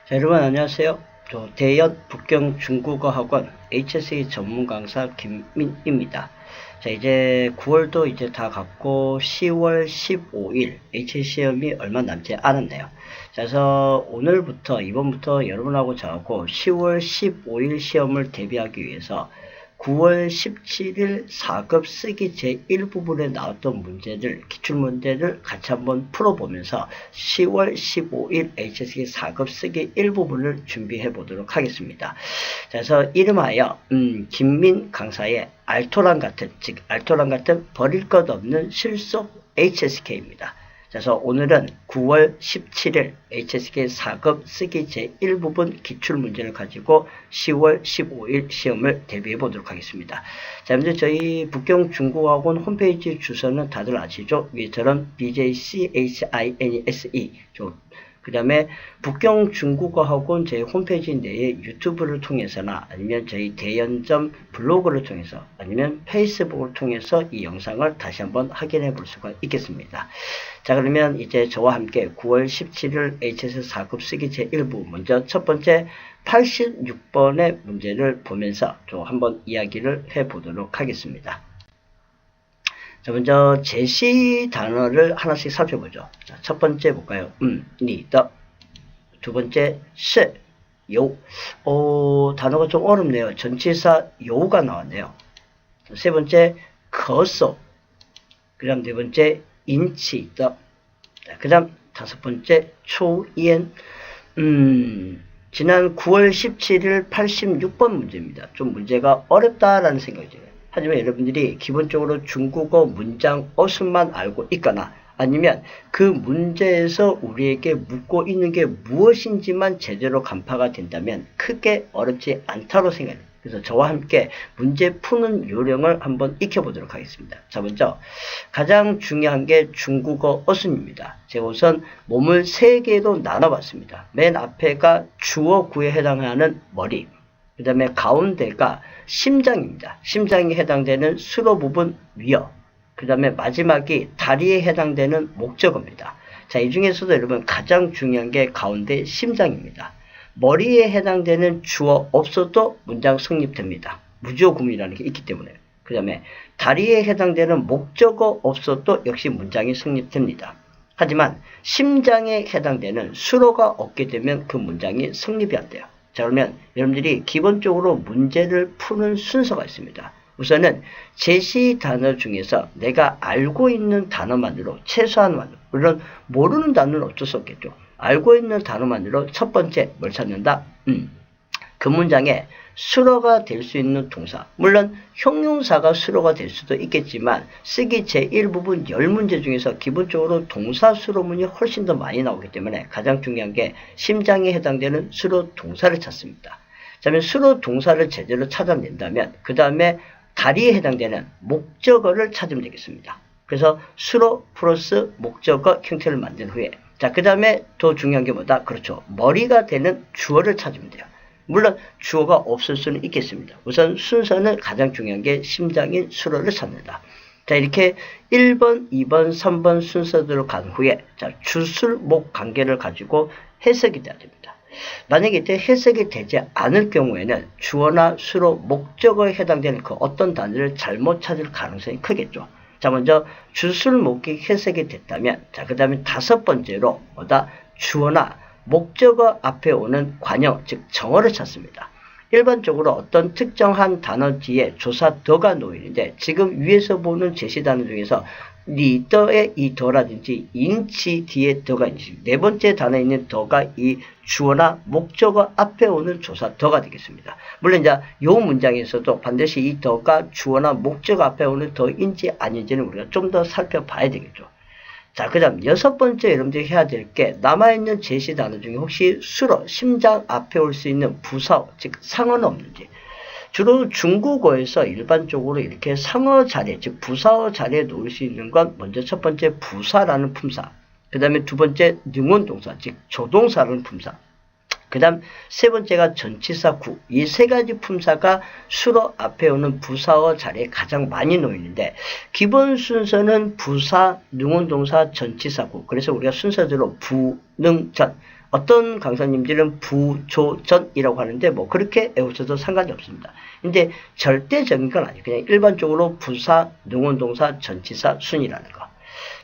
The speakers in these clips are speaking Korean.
자, 여러분 안녕하세요. 대연 북경 중국어 학원 HSK 전문 강사 김민입니다. 자, 이제 9월도 이제 다 갔고 10월 15일 HSK 시험이 얼마 남지 않았네요. 자, 그래서 오늘부터 이번부터 여러분하고 저하고 10월 15일 시험을 대비하기 위해서 9월 17일 4급 쓰기 제1부분에 나왔던 문제들, 기출문제를 같이 한번 풀어보면서 10월 15일 HSK 4급 쓰기 1부분을 준비해 보도록 하겠습니다. 그래서 이름하여 김민 강사의 알토란 같은, 즉 알토란 같은 버릴 것 없는 실속 HSK입니다. 그래서 오늘은 9월 17일 HSK 4급 쓰기 제1부분 기출문제를 가지고 10월 15일 시험을 대비해 보도록 하겠습니다. 자, 먼저 저희 북경 중국어학원 홈페이지 주소는 다들 아시죠? 위에처럼 BJCHINSE 그 다음에 북경 중국어학원 제 홈페이지 내에 유튜브를 통해서나 아니면 저희 대연점 블로그를 통해서 아니면 페이스북을 통해서 이 영상을 다시 한번 확인해 볼 수가 있겠습니다. 자, 그러면 이제 저와 함께 9월 17일 HS 4급 쓰기 제1부 먼저 첫 번째 86번의 문제를 보면서 좀 한번 이야기를 해 보도록 하겠습니다. 자, 먼저 제시 단어를 하나씩 살펴보죠. 자, 첫 번째 볼까요? 니, 더. 두 번째, 시, 요. 단어가 좀 어렵네요. 전치사 요가 나왔네요. 세 번째, 거소. 그 다음 네 번째, 인치, 더. 그 다음 다섯 번째, 초연. 지난 9월 17일 86번 문제입니다. 좀 문제가 어렵다라는 생각이 들어요. 하지만 여러분들이 기본적으로 중국어 문장 어순만 알고 있거나 아니면 그 문제에서 우리에게 묻고 있는 게 무엇인지만 제대로 간파가 된다면 크게 어렵지 않다고 생각해요. 그래서 저와 함께 문제 푸는 요령을 한번 익혀보도록 하겠습니다. 자, 먼저 가장 중요한 게 중국어 어순입니다. 제가 우선 몸을 3개로 나눠봤습니다. 맨 앞에가 주어 구에 해당하는 머리, 그 다음에 가운데가 심장입니다. 심장에 해당되는 수로 부분 위어, 그 다음에 마지막이 다리에 해당되는 목적어입니다. 자, 이 중에서도 여러분 가장 중요한 게 가운데 심장입니다. 머리에 해당되는 주어 없어도 문장 성립됩니다. 무주어구문이라는 게 있기 때문에. 그 다음에 다리에 해당되는 목적어 없어도 역시 문장이 성립됩니다. 하지만 심장에 해당되는 수로가 없게 되면 그 문장이 성립이 안 돼요. 자, 그러면 여러분들이 기본적으로 문제를 푸는 순서가 있습니다. 우선은 제시 단어 중에서 내가 알고 있는 단어만으로 최소한만으로, 물론 모르는 단어는 어쩔 수 없겠죠. 알고 있는 단어만으로 첫 번째 뭘 찾는다? 그 문장에 수로가 될 수 있는 동사, 물론 형용사가 수로가 될 수도 있겠지만 쓰기 제1부분 10문제 중에서 기본적으로 동사 수로문이 훨씬 더 많이 나오기 때문에 가장 중요한 게 심장에 해당되는 수로 동사를 찾습니다. 자, 그러면 수로 동사를 제대로 찾아낸다면 그 다음에 다리에 해당되는 목적어를 찾으면 되겠습니다. 그래서 수로 플러스 목적어 형태를 만든 후에 자, 그 다음에 더 중요한 게 뭐다? 그렇죠. 머리가 되는 주어를 찾으면 돼요. 물론 주어가 없을 수는 있겠습니다. 우선 순서는 가장 중요한 게 심장인 수로를 찾는다. 자, 이렇게 1번, 2번, 3번 순서대로 간 후에 자, 주술목 관계를 가지고 해석이 돼야 됩니다. 만약에 이때 해석이 되지 않을 경우에는 주어나 수로, 목적어에 해당되는 그 어떤 단어를 잘못 찾을 가능성이 크겠죠. 자, 먼저 주술목이 해석이 됐다면 자, 그 다음에 다섯 번째로 뭐다? 주어나 목적어 앞에 오는 관형, 즉 정어를 찾습니다. 일반적으로 어떤 특정한 단어 뒤에 조사 더가 놓이는데 지금 위에서 보는 제시 단어 중에서 리더의 이 더라든지 인치 뒤에 더가 있는지 네 번째 단어에 있는 더가 이 주어나 목적어 앞에 오는 조사 더가 되겠습니다. 물론 이제 이 문장에서도 반드시 이 더가 주어나 목적어 앞에 오는 더인지 아닌지는 우리가 좀 더 살펴봐야 되겠죠. 자, 그 다음 여섯 번째 여러분들이 해야 될 게 남아있는 제시 단어 중에 혹시 수로 심장 앞에 올 수 있는 부사어, 즉 상어는 없는지. 주로 중국어에서 일반적으로 이렇게 상어 자리에, 즉 부사어 자리에 놓을 수 있는 건 먼저 첫 번째 부사라는 품사, 그 다음에 두 번째 능원동사, 즉 조동사라는 품사, 그 다음 세 번째가 전치사 구. 이 세 가지 품사가 수로 앞에 오는 부사어 자리에 가장 많이 놓이는데 기본 순서는 부사, 능원동사, 전치사 구. 그래서 우리가 순서대로 부, 능, 전 어떤 강사님들은 부조전이라고 하는데 뭐 그렇게 외우셔도 상관이 없습니다. 근데 절대적인 건 아니에요. 그냥 일반적으로 부사, 능원동사, 전치사, 순이라는 거.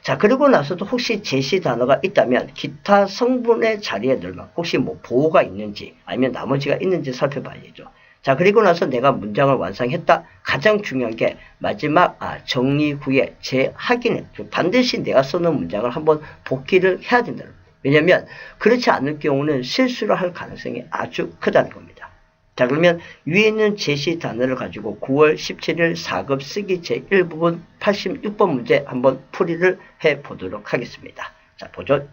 자, 그리고 나서도 혹시 제시 단어가 있다면 기타 성분의 자리에 넣으면 혹시 뭐 보호가 있는지 아니면 나머지가 있는지 살펴봐야죠. 자, 그리고 나서 내가 문장을 완성했다. 가장 중요한 게 마지막 정리 후에 재확인해. 반드시 내가 써놓은 문장을 한번 복기를 해야 된다는 거예요. 왜냐하면 그렇지 않을 경우는 실수를 할 가능성이 아주 크다는 겁니다. 자, 그러면 위에 있는 제시 단어를 가지고 9월 17일 4급 쓰기 제1부분 86번 문제 한번 풀이를 해보도록 하겠습니다. 자, 보죠.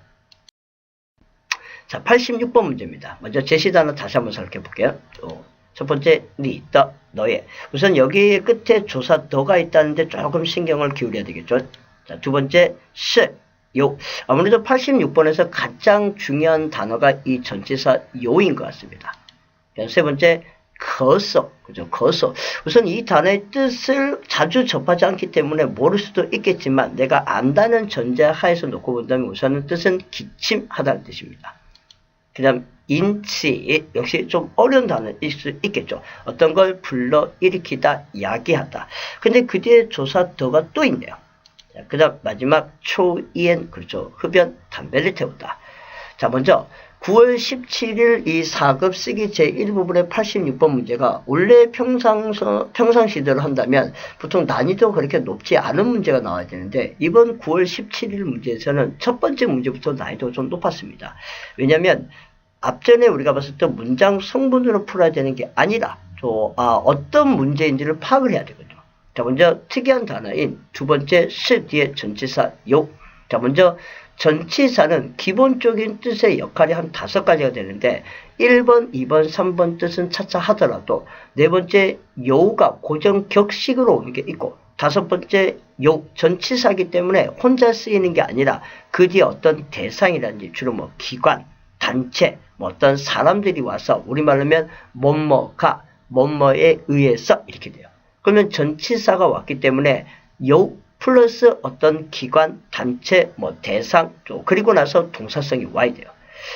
자, 86번 문제입니다. 먼저 제시 단어 다시 한번 살펴볼게요. 첫 번째, 니, 더, 너의. 우선 여기 끝에 조사 더가 있다는데 조금 신경을 기울여야 되겠죠. 자, 두 번째, 시, 요. 아무래도 86번에서 가장 중요한 단어가 이 전치사 요인 것 같습니다. 세 번째, 거서. 그죠? 거서. 우선 이 단어의 뜻을 자주 접하지 않기 때문에 모를 수도 있겠지만 내가 안다는 전제하에서 놓고 본다면 우선은 뜻은 기침하다는 뜻입니다. 그 다음, 인치. 역시 좀 어려운 단어일 수 있겠죠. 어떤 걸 불러일으키다, 야기하다. 근데 그 뒤에 조사 더가 또 있네요. 그 다음 마지막 초이엔, 그렇죠. 흡연, 담배를 태우다. 자, 먼저 9월 17일 이 4급 쓰기 제1부분의 86번 문제가 원래 평상시대로 한다면 보통 난이도 그렇게 높지 않은 문제가 나와야 되는데 이번 9월 17일 문제에서는 첫 번째 문제부터 난이도가 좀 높았습니다. 왜냐하면 앞전에 우리가 봤을 때 문장 성분으로 풀어야 되는 게 아니라 어떤 문제인지를 파악을 해야 되거든요. 자, 먼저 특이한 단어인 두 번째 시 뒤에 전치사 요. 자, 먼저 전치사는 기본적인 뜻의 역할이 한 5가지가 되는데 1번, 2번, 3번 뜻은 차차 하더라도 네 번째 요가 고정 격식으로 오는 게 있고 다섯 번째 요 전치사이기 때문에 혼자 쓰이는 게 아니라 그 뒤에 어떤 대상이라든지 주로 뭐 기관, 단체, 뭐 어떤 사람들이 와서 우리말로 하면 뭐뭐가 뭐뭐에 의해서 이렇게 돼요. 그러면 전치사가 왔기 때문에 요 플러스 어떤 기관, 단체, 뭐 대상, 그리고 나서 동사성이 와야 돼요.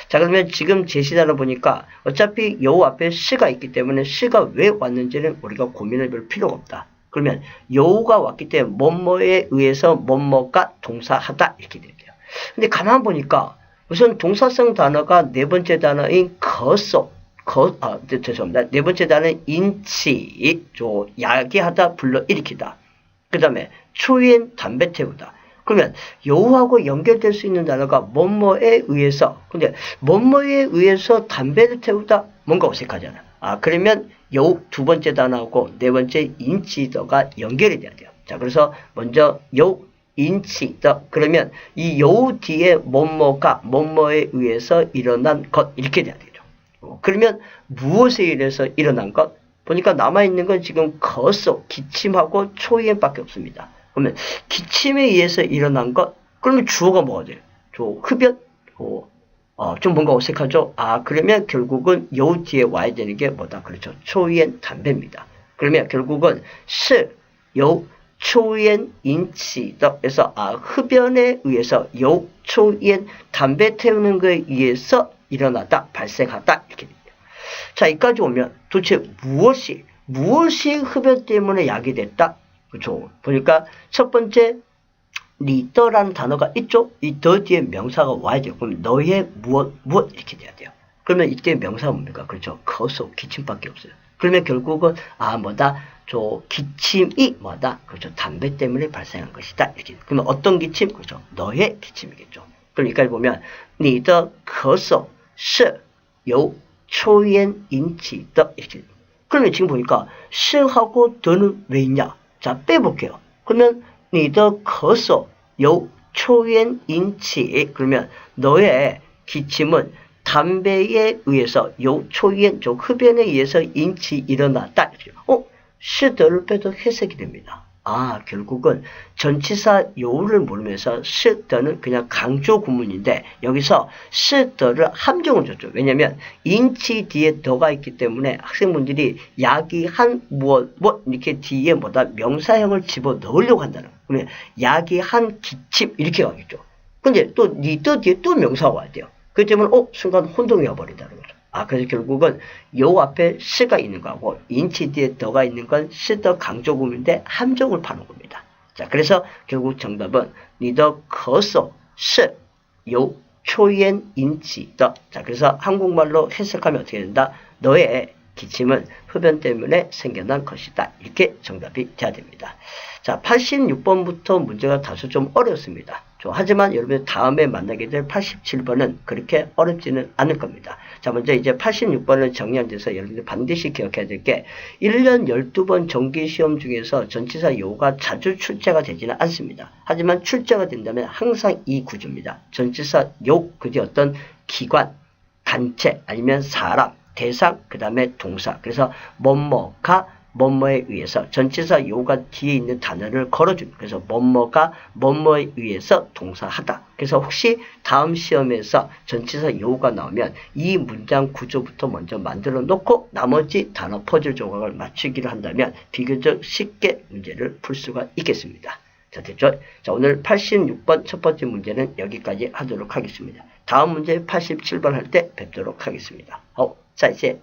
자, 그러면 지금 제시단을 보니까 어차피 요 앞에 시가 있기 때문에 시가 왜 왔는지는 우리가 고민을 할 필요가 없다. 그러면 요가 왔기 때문에 뭐뭐에 의해서 뭐뭐가 동사하다 이렇게 돼요. 근데 가만 보니까 우선 동사성 단어가 네 번째 단어인 거소. 죄송합니다. 네 번째 단어는 인치, 야기하다, 불러일으키다. 그 다음에 초인, 담배 태우다. 그러면 요하고 연결될 수 있는 단어가 뭐뭐에 의해서. 근데 뭐뭐에 의해서 담배를 태우다 뭔가 어색하잖아. 그러면 요 두 번째 단어하고 네 번째 인치더가 연결이 돼야 돼요. 자, 그래서 먼저 요 인치더 그러면 이 요 뒤에 뭐뭐가 뭐뭐에 의해서 일어난 것 이렇게 돼야 되죠. 그러면 무엇에 의해서 일어난 것? 보니까 남아있는 건 지금 거소, 기침하고 초이엔밖에 없습니다. 그러면 기침에 의해서 일어난 것? 그러면 주어가 뭐가 돼요? 흡연? 좀 뭔가 어색하죠? 그러면 결국은 요 뒤에 와야 되는 게 뭐다? 그렇죠. 초이엔 담배입니다. 그러면 결국은 요 초이엔 인치더 에서 흡연에 의해서 요 초이엔 담배 태우는 것에 의해서 일어나다, 발생하다 이렇게 됩니다. 자, 여기까지 오면 도대체 무엇이 흡연 때문에 야기됐다? 그렇죠. 보니까 첫 번째 리더라는 단어가 있죠. 이 더 뒤에 명사가 와야 돼요. 그럼 너의 무엇 이렇게 돼야 돼요. 그러면 이때 명사가 뭡니까? 그렇죠. 거소, 기침밖에 없어요. 그러면 결국은 기침이 뭐다? 그렇죠. 담배 때문에 발생한 것이다. 이렇게. 그러면 어떤 기침? 그렇죠. 너의 기침이겠죠. 그럼 여기까지 보면 리더 거소 요 초이엔 인치더 이렇게. 그러면 지금 보니까 시하고 더는 왜 있냐? 자, 빼볼게요. 그러면 니더 거소 요 초이엔 인치 그러면 너의 기침은 담배에 의해서 요 초이엔 흡연에 의해서 인치 일어났다. 시더를 빼도 해석이 됩니다. 결국은 전치사 요를 모르면서 시더는 그냥 강조 구문인데 여기서 시더를 함정을 줬죠. 왜냐하면 인치 뒤에 더가 있기 때문에 학생분들이 야기한 무엇 이렇게 뒤에 명사형을 집어 넣으려고 한다는 거예요. 그러면 야기한 기침 이렇게 가겠죠. 근데 또 니더 뒤에 또 명사가 와야 돼요. 그 때문에 순간 혼동이 와버린다는 거죠. 그래서 결국은 요 앞에 스가 있는 거하고 인치 뒤에 더가 있는 건 스더 강조음인데 함정을 파는 겁니다. 자, 그래서 결국 정답은 니더 커서 스, 요 초연 인치 더. 자, 그래서 한국말로 해석하면 어떻게 된다? 너의 기침은 흡연 때문에 생겨난 것이다. 이렇게 정답이 돼야 됩니다. 자, 86번부터 문제가 다소 좀 어렵습니다. 하지만 여러분 다음에 만나게 될 87번은 그렇게 어렵지는 않을 겁니다. 자, 먼저 이제 86번을 정리한 데서 여러분들 반드시 기억해야 될 게 1년 12번 정기시험 중에서 전치사 요가 자주 출제가 되지는 않습니다. 하지만 출제가 된다면 항상 이 구조입니다. 전치사 요, 그게 어떤 기관, 단체, 아니면 사람, 대상, 그 다음에 동사. 그래서 뭐뭐가 뭐뭐에 의해서 전치사 요가 뒤에 있는 단어를 걸어줍니다. 그래서 뭐뭐가 뭐뭐에 의해서 동사하다. 그래서 혹시 다음 시험에서 전치사 요가 나오면 이 문장 구조부터 먼저 만들어 놓고 나머지 단어 퍼즐 조각을 맞추기를 한다면 비교적 쉽게 문제를 풀 수가 있겠습니다. 자, 됐죠? 자, 오늘 86번 첫 번째 문제는 여기까지 하도록 하겠습니다. 다음 문제 87번 할 때 뵙도록 하겠습니다. 자, 이제